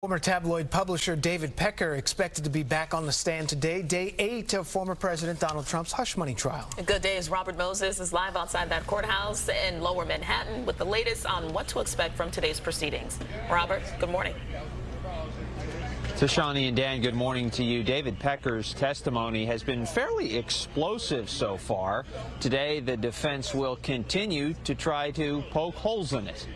Former tabloid publisher David Pecker expected to be back on the stand today, day 8 of former President Donald Trump's hush money trial. Good days. Robert Moses is live outside that courthouse in Lower Manhattan with the latest on what to expect from today's proceedings. Robert, good morning. Shani and Dan, good morning to you. David Pecker's testimony has been fairly explosive so far. Today, the defense will continue to try to poke holes in it.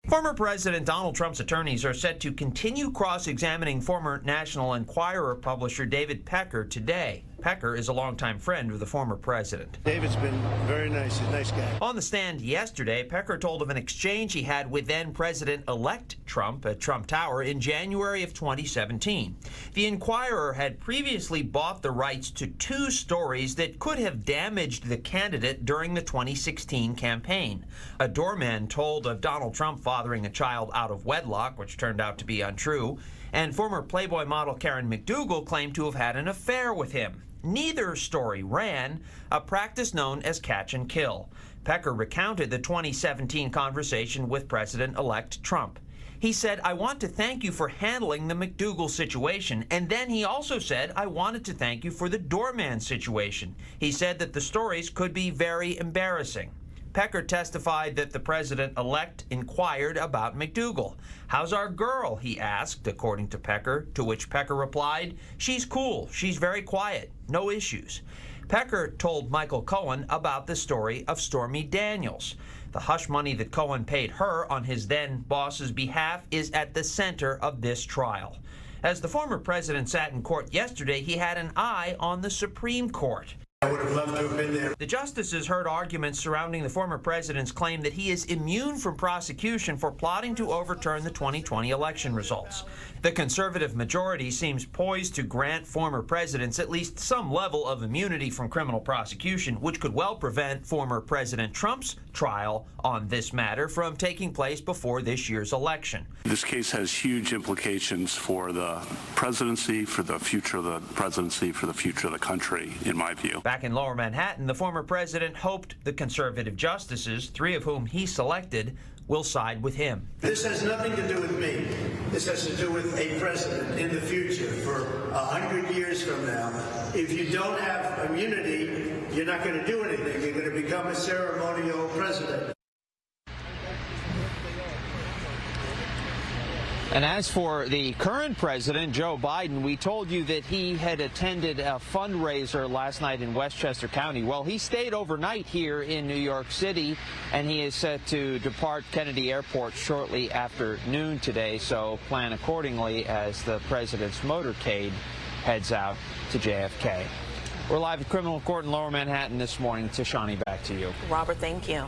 Former President Donald Trump's attorneys are set to continue cross-examining former National Enquirer publisher David Pecker today. Pecker is a longtime friend of the former president. David's been very nice. He's a nice guy. On the stand yesterday, Pecker told of an exchange he had with then-President-elect Trump at Trump Tower in January of 2017. The Enquirer had previously bought the rights to 2 stories that could have damaged the candidate during the 2016 campaign. A doorman told of Donald Trump fathering a child out of wedlock, which turned out to be untrue, and former Playboy model Karen McDougal claimed to have had an affair with him. Neither story ran, a practice known as catch and kill. Pecker recounted the 2017 conversation with President-elect Trump. He said, "I want to thank you for handling the McDougal situation." And then he also said, "I wanted to thank you for the doorman situation." He said that the stories could be very embarrassing. Pecker testified that the president-elect inquired about McDougal. "How's our girl?" he asked, according to Pecker, to which Pecker replied, "She's cool. She's very quiet. No issues." Pecker told Michael Cohen about the story of Stormy Daniels. The hush money that Cohen paid her on his then-boss's behalf is at the center of this trial. As the former president sat in court yesterday, he had an eye on the Supreme Court. I would have loved to have been there. The justices heard arguments surrounding the former president's claim that he is immune from prosecution for plotting to overturn the 2020 election results. The conservative majority seems poised to grant former presidents at least some level of immunity from criminal prosecution, which could well prevent former President Trump's trial on this matter from taking place before this year's election. This case has huge implications for the presidency, for the future of the presidency, for the future of the country, in my view. Back in Lower Manhattan, the former president hoped the conservative justices, 3 of whom he selected, will side with him. This has nothing to do with me. This has to do with a president in the future for 100 years from now. If you don't have immunity, you're not going to do anything. You're going to become a ceremonial president. And as for the current president, Joe Biden, we told you that he had attended a fundraiser last night in Westchester County. Well, he stayed overnight here in New York City, and he is set to depart Kennedy Airport shortly after noon today, so plan accordingly as the president's motorcade heads out to JFK. We're live at Criminal Court in Lower Manhattan this morning. Shani, back to you. Robert, thank you.